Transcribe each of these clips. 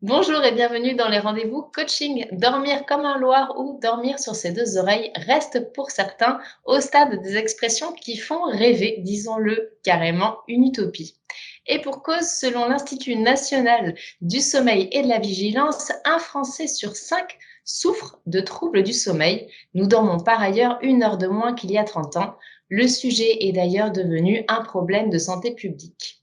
Bonjour et bienvenue dans les rendez-vous coaching. Dormir comme un loir ou dormir sur ses deux oreilles reste pour certains au stade des expressions qui font rêver, disons-le carrément, une utopie. Et pour cause, selon l'Institut national du sommeil et de la vigilance, un Français sur cinq souffre de troubles du sommeil. Nous dormons par ailleurs 1 heure de moins qu'il y a 30 ans. Le sujet est d'ailleurs devenu un problème de santé publique.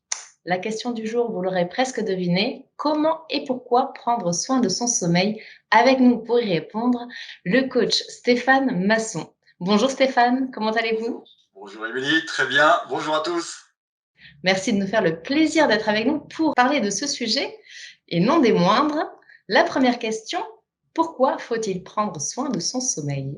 La question du jour, vous l'aurez presque deviné, comment et pourquoi prendre soin de son sommeil? Avec nous pour y répondre, le coach Stéphane Masson. Bonjour Stéphane, comment allez-vous? Bonjour Émilie, très bien. Bonjour à tous. Merci de nous faire le plaisir d'être avec nous pour parler de ce sujet et non des moindres. La première question, pourquoi faut-il prendre soin de son sommeil?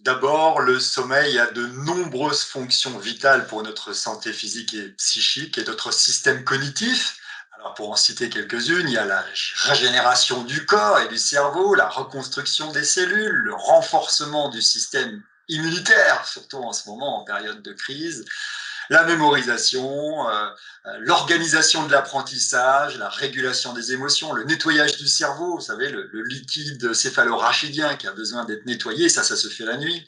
D'abord, le sommeil a de nombreuses fonctions vitales pour notre santé physique et psychique et notre système cognitif. Alors pour en citer quelques-unes, il y a la régénération du corps et du cerveau, la reconstruction des cellules, le renforcement du système immunitaire, surtout en ce moment en période de crise, la mémorisation, l'organisation de l'apprentissage, la régulation des émotions, le nettoyage du cerveau, vous savez, le liquide céphalorachidien qui a besoin d'être nettoyé, ça se fait la nuit.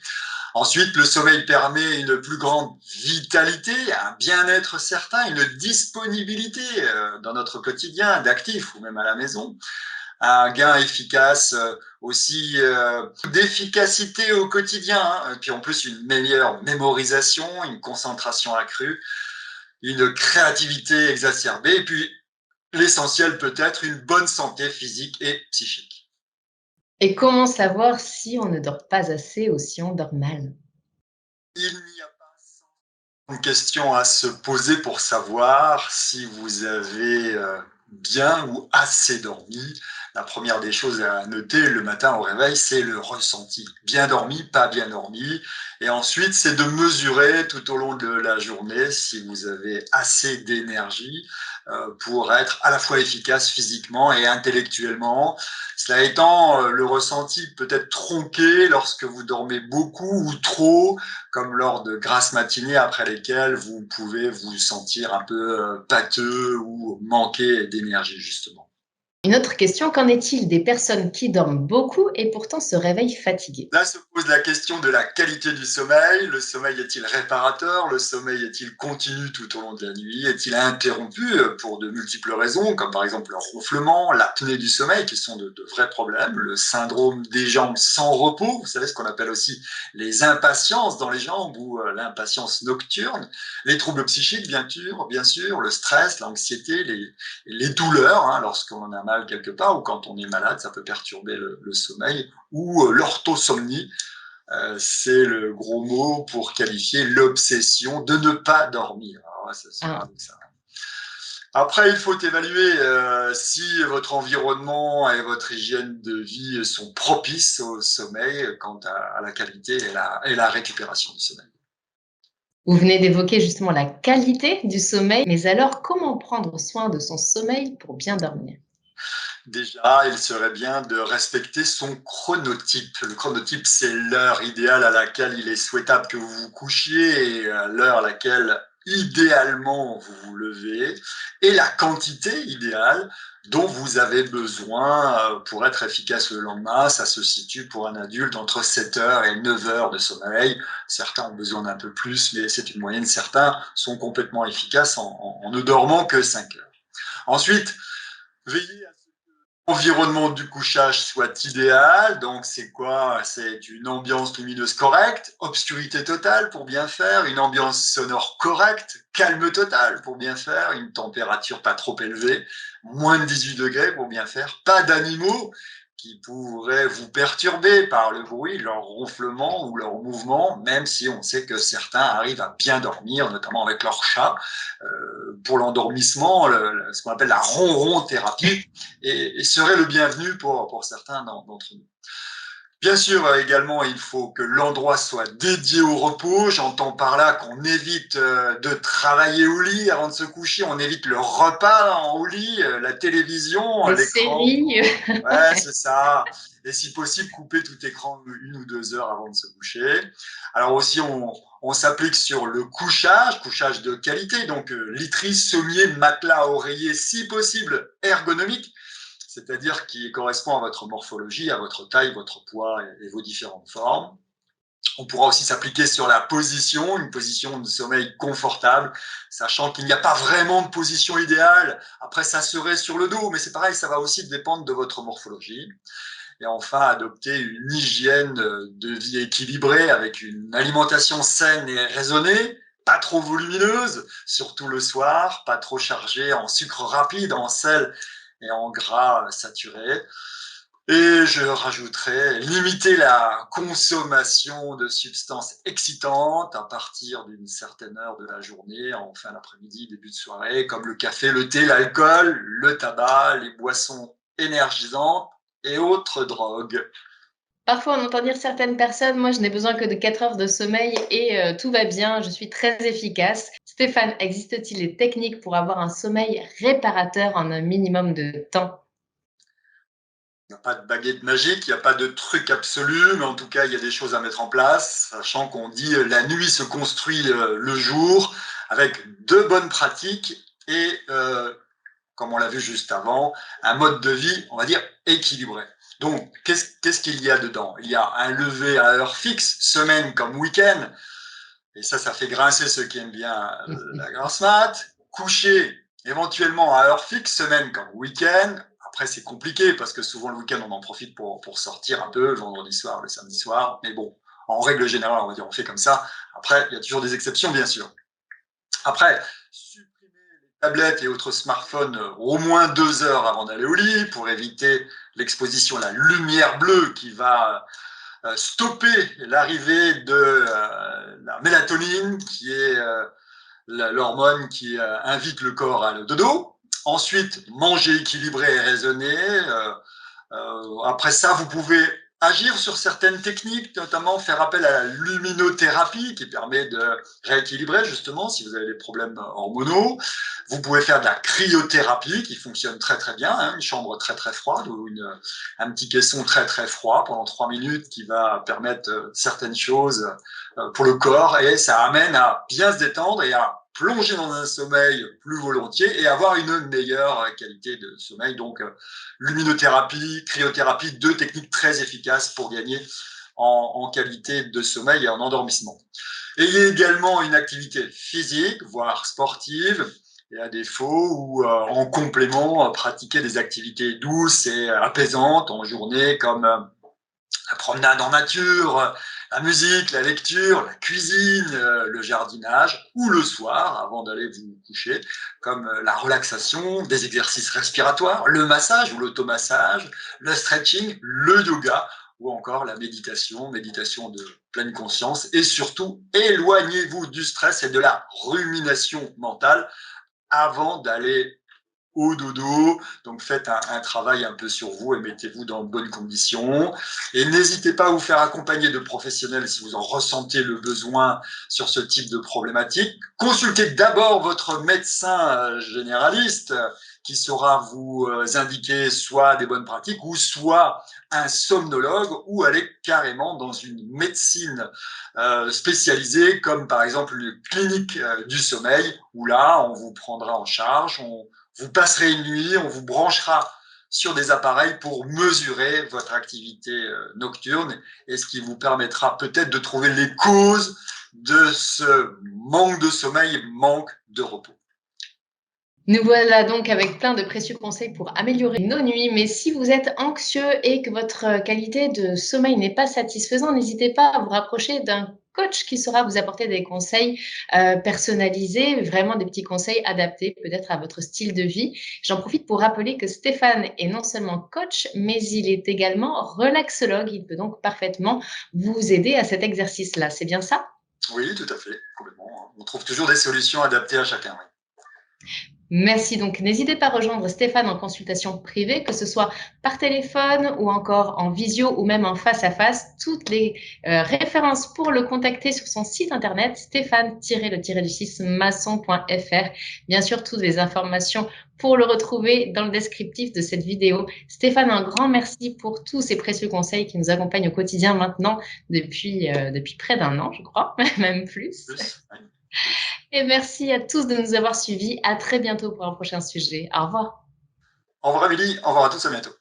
Ensuite, le sommeil permet une plus grande vitalité, un bien-être certain, une disponibilité dans notre quotidien, d'actifs ou même à la maison, un gain efficace aussi d'efficacité au quotidien, hein. Et puis en plus une meilleure mémorisation, une concentration accrue, une créativité exacerbée, et puis l'essentiel peut-être une bonne santé physique et psychique. Et comment savoir si on ne dort pas assez ou si on dort mal? Il n'y a pas une question à se poser pour savoir si vous avez bien ou assez dormi. La première des choses à noter le matin au réveil, c'est le ressenti. Bien dormi, pas bien dormi. Et ensuite, c'est de mesurer tout au long de la journée si vous avez assez d'énergie pour être à la fois efficace physiquement et intellectuellement. Cela étant, le ressenti peut être tronqué lorsque vous dormez beaucoup ou trop, comme lors de grasses matinées après lesquelles vous pouvez vous sentir un peu pâteux ou manquer d'énergie, justement. Une autre question, qu'en est-il des personnes qui dorment beaucoup et pourtant se réveillent fatiguées? Là se pose la question de la qualité du sommeil. Le sommeil est-il réparateur? Le sommeil est-il continu tout au long de la nuit? Est-il interrompu pour de multiples raisons, comme par exemple le ronflement, l'apnée du sommeil, qui sont de vrais problèmes, le syndrome des jambes sans repos, vous savez ce qu'on appelle aussi les impatiences dans les jambes ou l'impatience nocturne, les troubles psychiques bien sûr, le stress, l'anxiété, les douleurs, hein, lorsqu'on a mal quelque part ou quand on est malade, ça peut perturber le sommeil, ou l'orthosomnie, c'est le gros mot pour qualifier l'obsession de ne pas dormir. Alors, ouais, c'est Ah, paradoxal. Après, il faut évaluer si votre environnement et votre hygiène de vie sont propices au sommeil quant à la qualité et la récupération du sommeil. vous venez d'évoquer justement la qualité du sommeil, mais alors comment prendre soin de son sommeil pour bien dormir? Déjà, il serait bien de respecter son chronotype. Le chronotype, c'est l'heure idéale à laquelle il est souhaitable que vous vous couchiez et l'heure à laquelle idéalement vous vous levez, et la quantité idéale dont vous avez besoin pour être efficace le lendemain. Ça se situe pour un adulte entre 7 heures et 9 heures de sommeil. Certains ont besoin d'un peu plus, mais c'est une moyenne. Certains sont complètement efficaces en ne dormant que 5 heures. Ensuite, veillez à l'environnement du couchage soit idéal. Donc, c'est quoi? C'est une ambiance lumineuse correcte, obscurité totale pour bien faire, une ambiance sonore correcte, calme total pour bien faire, une température pas trop élevée, moins de 18 degrés pour bien faire, pas d'animaux qui pourraient vous perturber par le bruit, leur ronflement ou leur mouvement, même si on sait que certains arrivent à bien dormir, notamment avec leur chat. Pour l'endormissement, ce qu'on appelle la ronron thérapie, et serait le bienvenu pour certains d'entre nous. Bien sûr, également, il faut que l'endroit soit dédié au repos. J'entends par là qu'on évite de travailler au lit avant de se coucher, on évite le repas au lit, la télévision, Les l'écran. séries, Ouais, c'est ça. Et si possible, couper tout écran 1 ou 2 heures avant de se coucher. Alors aussi, on s'applique sur le couchage, couchage de qualité, donc literie, sommier, matelas, oreiller, si possible ergonomique, c'est-à-dire qui correspond à votre morphologie, à votre taille, votre poids et vos différentes formes. On pourra aussi s'appliquer sur la position, une position de sommeil confortable, sachant qu'il n'y a pas vraiment de position idéale. Après, ça serait sur le dos, mais c'est pareil, ça va aussi dépendre de votre morphologie. Et enfin, adopter une hygiène de vie équilibrée avec une alimentation saine et raisonnée, pas trop volumineuse, surtout le soir, pas trop chargée en sucre rapide, en sel et en gras saturés. Et je rajouterais limiter la consommation de substances excitantes à partir d'une certaine heure de la journée, en fin d'après-midi, début de soirée, comme le café, le thé, l'alcool, le tabac, les boissons énergisantes et autres drogues. Parfois, on entend dire certaines personnes, moi je n'ai besoin que de 4 heures de sommeil et tout va bien, je suis très efficace. Stéphane, existe-t-il des techniques pour avoir un sommeil réparateur en un minimum de temps? Il n'y a pas de baguette magique, il n'y a pas de truc absolu, mais en tout cas, il y a des choses à mettre en place, sachant qu'on dit la nuit se construit le jour, avec de bonnes pratiques et, comme on l'a vu juste avant, un mode de vie, on va dire, équilibré. Donc, qu'est-ce qu'il y a dedans? Il y a un lever à heure fixe, semaine comme week-end, et ça fait grincer ceux qui aiment bien la grasse mat. Coucher éventuellement à heure fixe, semaine comme week-end. Après, c'est compliqué parce que souvent le week-end, on en profite pour sortir un peu, le vendredi soir, le samedi soir. Mais bon, en règle générale, on va dire, on fait comme ça. Après, il y a toujours des exceptions, bien sûr. Après, supprimer les tablettes et autres smartphones au moins 2 heures avant d'aller au lit pour éviter l'exposition à la lumière bleue qui va stopper l'arrivée de la mélatonine, qui est l'hormone qui invite le corps à le dodo. Ensuite, manger équilibré et raisonné. Après ça, vous pouvez agir sur certaines techniques, notamment faire appel à la luminothérapie qui permet de rééquilibrer justement si vous avez des problèmes hormonaux. Vous pouvez faire de la cryothérapie qui fonctionne très très bien, hein, une chambre très très froide ou un petit caisson très très froid pendant 3 minutes qui va permettre certaines choses pour le corps et ça amène à bien se détendre et à plonger dans un sommeil plus volontiers et avoir une meilleure qualité de sommeil. Donc, luminothérapie, cryothérapie, 2 techniques très efficaces pour gagner en qualité de sommeil et en endormissement. Ayez également une activité physique, voire sportive, et à défaut ou en complément, pratiquer des activités douces et apaisantes en journée comme la promenade en nature, la musique, la lecture, la cuisine, le jardinage, ou le soir, avant d'aller vous coucher, comme la relaxation, des exercices respiratoires, le massage ou l'automassage, le stretching, le yoga, ou encore la méditation, méditation de pleine conscience, et surtout, éloignez-vous du stress et de la rumination mentale avant d'aller au dodo. Donc faites un travail un peu sur vous et mettez-vous dans de bonnes conditions. Et n'hésitez pas à vous faire accompagner de professionnels si vous en ressentez le besoin sur ce type de problématique. Consultez d'abord votre médecin généraliste qui saura vous indiquer soit des bonnes pratiques ou soit un somnologue ou aller carrément dans une médecine spécialisée comme par exemple une clinique du sommeil où là on vous prendra en charge, vous passerez une nuit, on vous branchera sur des appareils pour mesurer votre activité nocturne et ce qui vous permettra peut-être de trouver les causes de ce manque de sommeil, manque de repos. Nous voilà donc avec plein de précieux conseils pour améliorer nos nuits, mais si vous êtes anxieux et que votre qualité de sommeil n'est pas satisfaisante, n'hésitez pas à vous rapprocher d'un coach qui saura vous apporter des conseils personnalisés, vraiment des petits conseils adaptés peut-être à votre style de vie. J'en profite pour rappeler que Stéphane est non seulement coach, mais il est également relaxologue. Il peut donc parfaitement vous aider à cet exercice-là. C'est bien ça? Oui, tout à fait, complètement. On trouve toujours des solutions adaptées à chacun. Oui. Merci. Donc, n'hésitez pas à rejoindre Stéphane en consultation privée, que ce soit par téléphone ou encore en visio ou même en face à face. Toutes les références pour le contacter sur son site internet stéphane-le-du-6 maçon.fr. Bien sûr, toutes les informations pour le retrouver dans le descriptif de cette vidéo. Stéphane, un grand merci pour tous ces précieux conseils qui nous accompagnent au quotidien maintenant depuis près d'un an, je crois, même plus. Oui. Et merci à tous de nous avoir suivis. À très bientôt pour un prochain sujet. Au revoir. Au revoir Émilie, au revoir à tous, à bientôt.